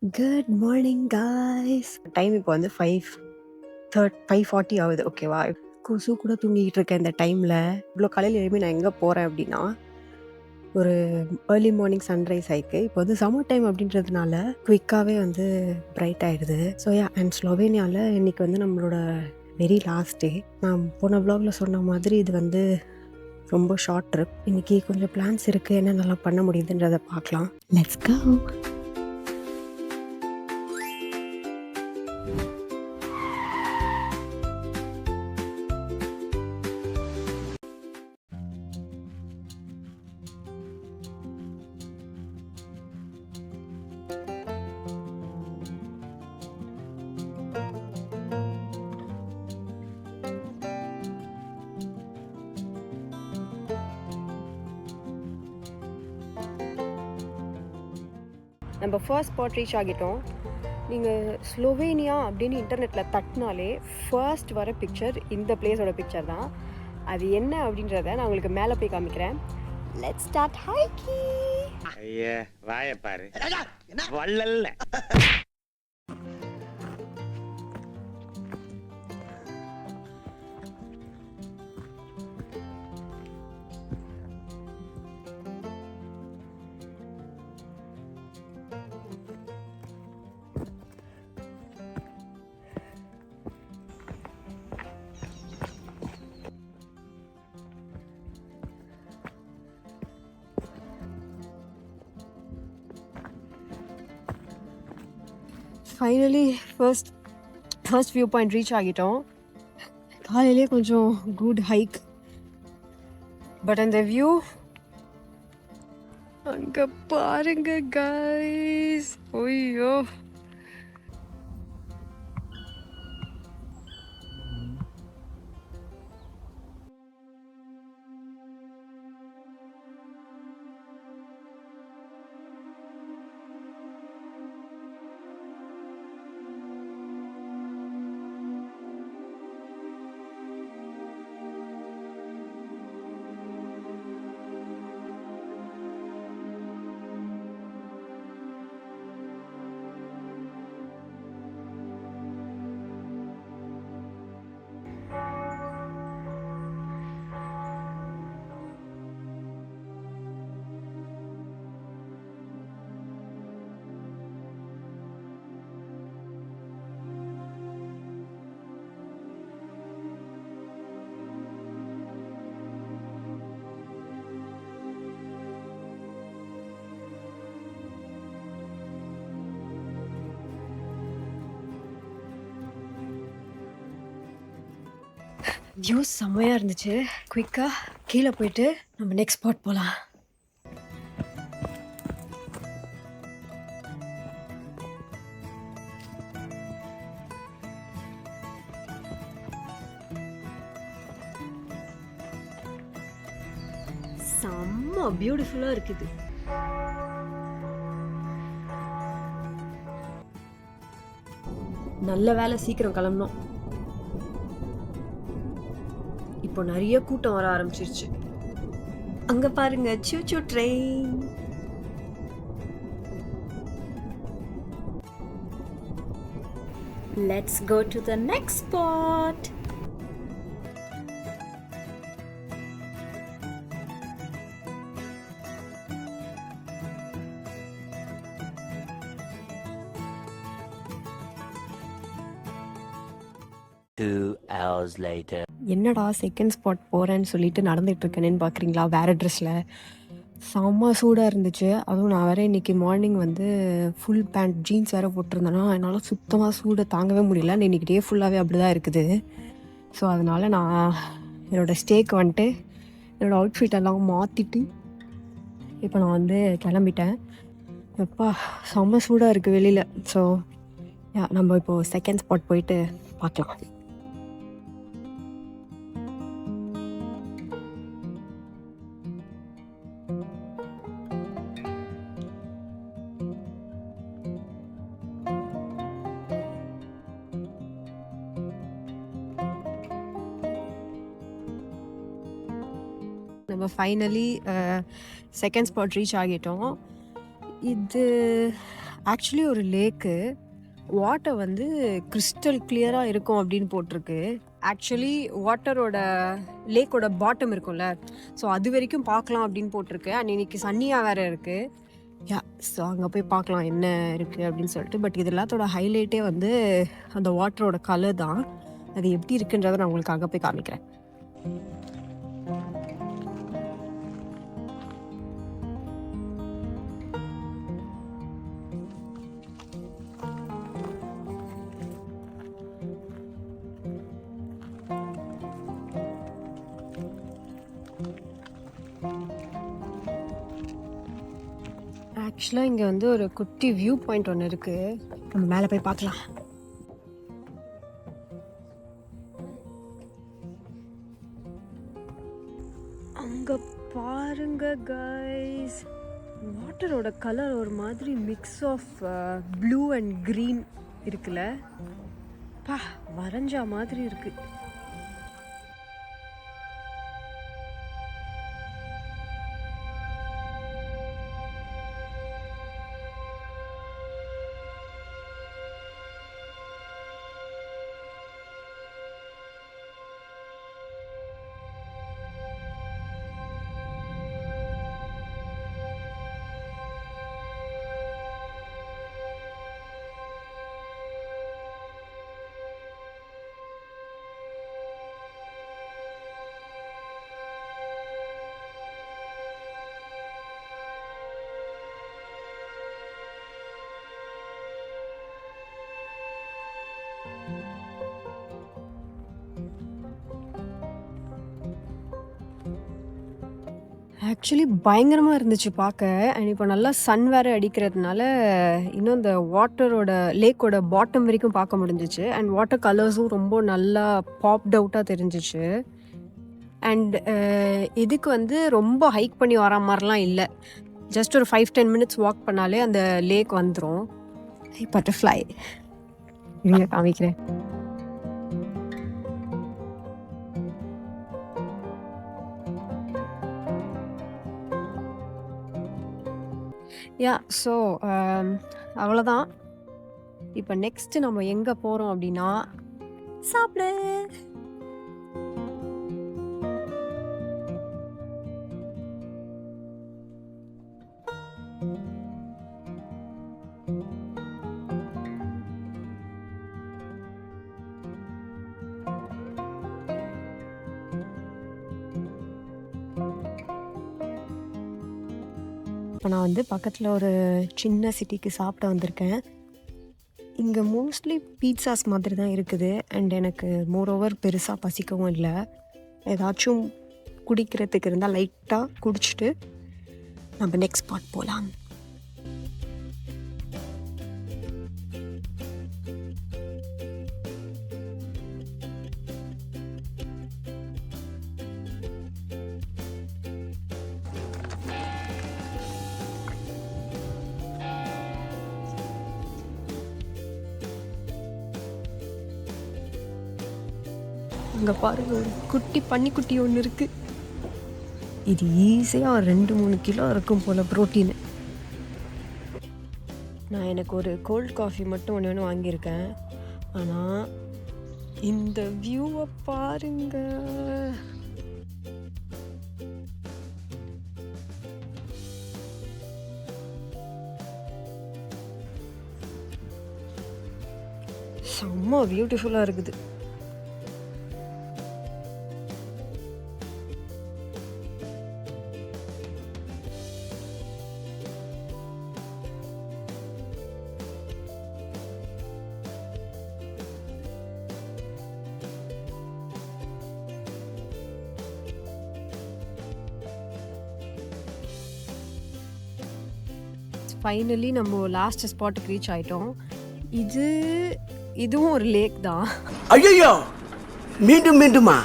Good morning guys. Time இப்போ வந்து 5:40 ஆகுது. ஓகேவா, கொசு கூட தூங்கிக்கிட்டு இருக்கேன் இந்த டைமில். இவ்வளோ காலையில் எழுப்பி நான் எங்கே போகிறேன் அப்படின்னா, ஒரு ஏர்லி மார்னிங் சன்ரைஸ் ஆயிருக்கு. இப்போ வந்து சம்மர் டைம் அப்படின்றதுனால குயிக்காகவே வந்து பிரைட் ஆகிடுது. ஸோ அண்ட் ஸ்லோவேனியாவில் இன்றைக்கி வந்து நம்மளோட வெரி லாஸ்ட் டே. நான் போன வ்ளாகில் சொன்ன மாதிரி இது வந்து ரொம்ப ஷார்ட் ட்ரிப். இன்றைக்கி கொஞ்சம் பிளான்ஸ் இருக்குது, என்ன நல்லா பண்ண முடியுதுன்றதை பார்க்கலாம். Let's go. நம்ம ஃபர்ஸ்ட் ஸ்பாட் ரீச் ஆகிட்டோம். நீங்கள் ஸ்லோவேனியா அப்படின்னு இன்டர்நெட்டில் தட்டினாலே ஃபர்ஸ்ட் வர பிக்சர் இந்த பிளேஸோட பிக்சர் தான். அது என்ன அப்படின்றத நான் உங்களுக்கு மேலே போய் காமிக்கிறேன். Let's start hiking. ஐயா வாயை பாரு, வள்ளல்ல. Finally first view point reach ஆகிட்டோம். காலையிலே கொஞ்சம் குட் ஹைக், பட் அந்த வியூ அங்கே பாருங்க கைஸ். ஐயோ, வியூ செம்மையாக இருந்துச்சு. குயிக்காக கீழே போயிட்டு நம்ம நெக்ஸ்ட் ஸ்பாட் போகலாம். செம்ம பியூட்டிஃபுல்லாக இருக்குது. நல்ல வேலை சீக்கிரம் கிளம்பணும். இப்போ நிறைய கூட்டம் வர ஆரம்பிச்சிருச்சு. அங்க பாருங்க, choo choo train. Let's go to the next spot. என்னடா செகண்ட் ஸ்பாட் போகிறேன்னு சொல்லிட்டு நடந்துட்டு இருக்கேன்னு பார்க்குறீங்களா? வேற ட்ரெஸ்ஸில் செம்ம சூடாக இருந்துச்சு. அதுவும் நான் வேறு இன்றைக்கி மார்னிங் வந்து ஃபுல் பேண்ட் ஜீன்ஸ் வேறு போட்டிருந்தேன்னா என்னால் சுத்தமாக சூடை தாங்கவே முடியல. இன்றைக்கி டே ஃபுல்லாகவே அப்படி தான் இருக்குது. ஸோ அதனால் நான் என்னோடய ஸ்டேக்கு வந்துட்டு என்னோடய அவுட்ஃபிட்டெல்லாம் மாற்றிட்டு இப்போ நான் வந்து கிளம்பிட்டேன். எப்பா செம்ம சூடாக இருக்குது வெளியில். ஸோ நம்ம இப்போது செகண்ட் ஸ்பாட் போயிட்டு பார்க்கலாம். நம்ம ஃபைனலி செகண்ட் ஸ்பாட் ரீச் ஆகிட்டோம். இது ஆக்சுவலி ஒரு லேக்கு வாட்டர் வந்து கிறிஸ்டல் கிளியராக இருக்கும் அப்படின்னு போட்டிருக்கு. ஆக்சுவலி வாட்டரோட லேக்கோட பாட்டம் இருக்கும்ல, ஸோ அது வரைக்கும் பார்க்கலாம் அப்படின்னு போட்டிருக்கு. அண்ட் இன்னைக்கு சன்னியாக வேறு இருக்குது. யா, ஸோ அங்கே போய் பார்க்கலாம் என்ன இருக்குது அப்படின்னு சொல்லிட்டு. பட் இது எல்லாத்தோட ஹைலைட்டே வந்து அந்த வாட்டரோட கலர் தான். அது எப்படி இருக்குன்றதை நான் உங்களுக்கு அங்கே போய் காமிக்கிறேன். ஆக்சுவலாக இங்கே வந்து ஒரு குட்டி வியூ பாயிண்ட் ஒன்று இருக்குது. நம்ம மேலே போய் பார்க்கலாம். அங்கே பாருங்க கைஸ், வாட்டரோட கலர் ஒரு மாதிரி mix of blue and green இருக்குல்ல. பா, வரைஞ்சா மாதிரி இருக்குது. ஆக்சுவலி பயங்கரமாக இருந்துச்சு பார்க்க. அண்ட் இப்போ நல்லா சன் வேறு அடிக்கிறதுனால இன்னும் இந்த வாட்டரோட லேக்கோட பாட்டம் வரைக்கும் பார்க்க முடிஞ்சிச்சு. அண்ட் வாட்டர் கலர்ஸும் ரொம்ப நல்லா பாப்ட் அவுட்டாக தெரிஞ்சிச்சு. அண்ட் இதுக்கு வந்து ரொம்ப ஹைக் பண்ணி வர மாதிரிலாம் இல்லை. ஜஸ்ட் ஒரு 5-10 மினிட்ஸ் வாக் பண்ணாலே அந்த லேக் வந்துடும். பட்டர்ஃப்ளை இங்கே காமிக்கிறேன். யா, ஸோ அவ்வளோதான். இப்போ நெக்ஸ்ட்டு நம்ம எங்கே போகிறோம் அப்படின்னா சாப்பிட. இப்போ நான் வந்து பக்கத்தில் ஒரு சின்ன சிட்டிக்கு சாப்பிட வந்திருக்கேன். இங்கே மோஸ்ட்லி பீட்சாஸ் மாதிரி தான் இருக்குது. அண்ட் எனக்கு மோரோவர் பெருசாக பசிக்கவும் இல்லை. ஏதாச்சும் குடிக்கிறதுக்கு இருந்தால் லைட்டாக குடிச்சிட்டு நம்ம நெக்ஸ்ட் ஸ்பாட் போகலாம். அங்கே பாருங்க, ஒரு குட்டி பன்னிக்குட்டி ஒன்று இருக்குது. இது ஈஸியாக 2-3 கிலோ இருக்கும் போல் ப்ரோட்டீனு. நான் எனக்கு ஒரு கோல்ட் காஃபி மட்டும் ஒன்று வாங்கியிருக்கேன். ஆனால் இந்த வியூவை பாருங்க. செம்ம பியூட்டிஃபுல்லாக இருக்குது. ஃபைனலி நம்ம லாஸ்ட் ஸ்பாட்டுக்கு ரீச் ஆகிட்டோம். இதுவும் ஒரு லேக் தான். ஐயோ, மீண்டும் மீண்டுமா?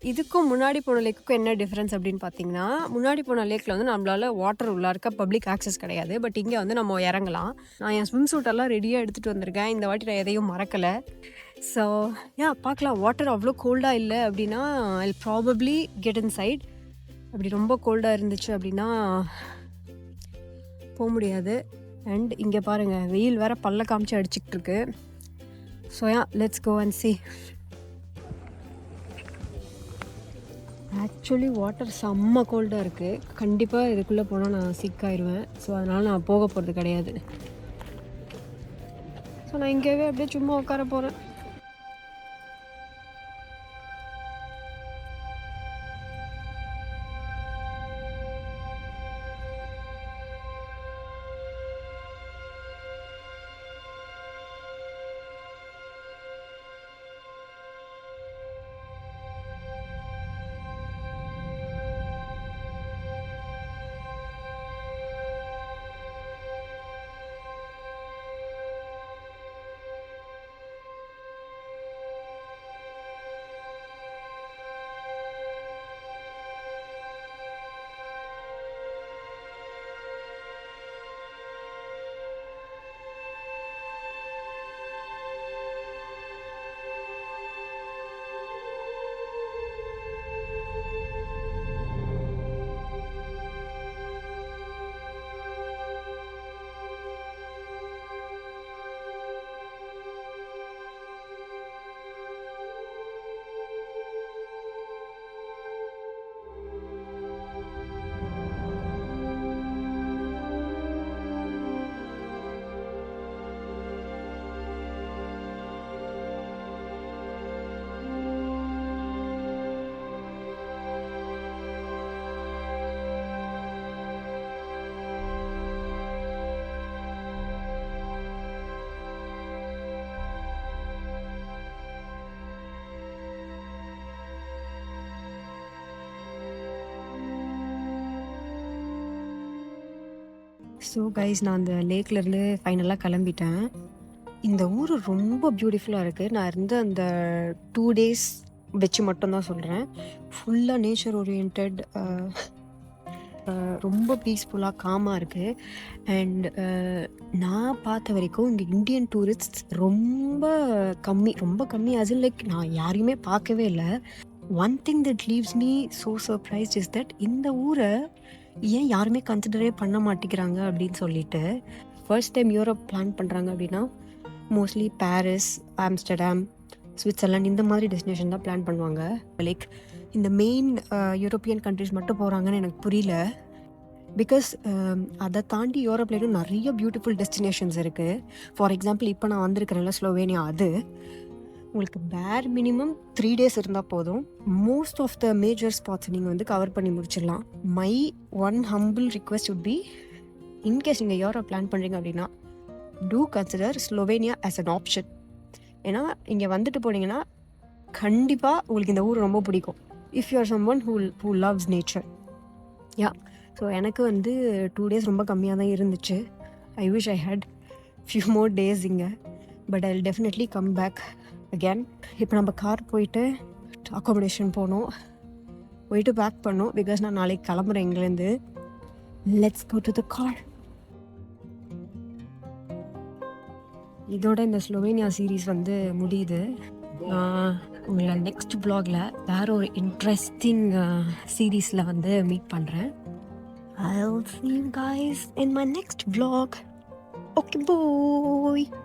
இதுக்கும் முன்னாடி போன லேக்குக்கும் என்ன டிஃப்ரென்ஸ் அப்படின்னு பார்த்தீங்கன்னா, முன்னாடி போன லேக்கில் வந்து நம்மளால வாட்டர் உள்ள இருக்க பப்ளிக் ஆக்சஸ் கிடையாது. பட் இங்கே வந்து நம்ம இறங்கலாம். நான் என் ஸ்விம் சூட்டெல்லாம் ரெடியாக எடுத்துகிட்டு வந்திருக்கேன். இந்த வாட்டி நான் எதையும் மறக்கலை. ஸோ பார்க்கலாம். வாட்டர் அவ்வளோ கோல்டாக இல்லை அப்படின்னா ஐ ப்ராபப்ளி கெட் இன் சைட். அப்படி ரொம்ப கோல்டாக இருந்துச்சு அப்படின்னா போக முடியாது. அண்ட் இங்கே பாருங்கள், வெயில் வேறு பல்ல காமிச்சு அடிச்சிக்கிட்டு இருக்கு. So let's go and see. Actually water செம்ம கோல்டாக இருக்குது. கண்டிப்பாக இதுக்குள்ளே போனால் நான் சிக்காயிடுவேன். ஸோ அதனால் நான் போக போகிறது கிடையாது. ஸோ நான் இங்கேவே அப்படியே சும்மா உட்கார போகிறேன். ஸோ கைஸ், நான் அந்த லேக்லேருந்து ஃபைனலாக கிளம்பிட்டேன். இந்த ஊர் ரொம்ப பியூட்டிஃபுல்லாக இருக்குது. நான் இருந்த அந்த 2 days வச்சு மட்டும்தான் சொல்கிறேன். ஃபுல்லாக நேச்சர் ஓரியன்ட், ரொம்ப பீஸ்ஃபுல்லாக காமாக இருக்குது. அண்ட் நான் பார்த்த வரைக்கும் இங்கே இந்தியன் டூரிஸ்ட் ரொம்ப கம்மி. as in லைக் நான் யாரையுமே பார்க்கவே இல்லை. One thing that leaves me so surprised is that இந்த ஊரை ஏன் யாருமே கன்சிடரே பண்ண மாட்டேங்கிறாங்க அப்படின்னு சொல்லிட்டு. ஃபர்ஸ்ட் டைம் யூரோப் பிளான் பண்ணுறாங்க அப்படின்னா மோஸ்ட்லி பாரிஸ், ஆம்ஸ்டர்டாம், சுவிட்சர்லாண்ட் இந்த மாதிரி டெஸ்டினேஷன் தான் பிளான் பண்ணுவாங்க. லைக் இந்த மெயின் யூரோப்பியன் கண்ட்ரிஸ் மட்டும் போகிறாங்கன்னு எனக்கு புரியல. பிகாஸ் அதை தாண்டி யூரோப்லேயும் நிறைய பியூட்டிஃபுல் டெஸ்டினேஷன்ஸ் இருக்குது. ஃபார் எக்ஸாம்பிள் இப்போ நான் வந்திருக்கிறேன்ல ஸ்லோவேனியா, அது உங்களுக்கு பேர் மினிமம் 3 days இருந்தால் போதும். Most of the major spots நீங்கள் வந்து கவர் பண்ணி முடிச்சிடலாம். My one humble request would be, in case நீங்கள் யூரோப் பிளான் பண்ணுறீங்க அப்படின்னா to consider Slovenia as an option. ஏன்னா இங்கே வந்துட்டு போனீங்கன்னா கண்டிப்பாக உங்களுக்கு இந்த ஊர் ரொம்ப பிடிக்கும். If you are someone who loves nature. So எனக்கு வந்து 2 days ரொம்ப கம்மியாக தான் இருந்துச்சு. I wish I had few more days இங்கே. But I will definitely come back again. இப்போ நம்ம கார் போயிட்டு அக்காமடேஷன் போயிட்டு பேக் பண்ணோம். பிகாஸ் நான் நாளைக்கு கிளம்புறேன் இங்கேருந்து. Let's go to the car. இதோட இந்த ஸ்லோவேனியா சீரீஸ் வந்து முடியுது. உங்களை நெக்ஸ்ட் vlogல வேற ஒரு இன்ட்ரெஸ்டிங் சீரீஸில் வந்து மீட் பண்ணுறேன். I'll see you guys in my next vlog. Okay, bye.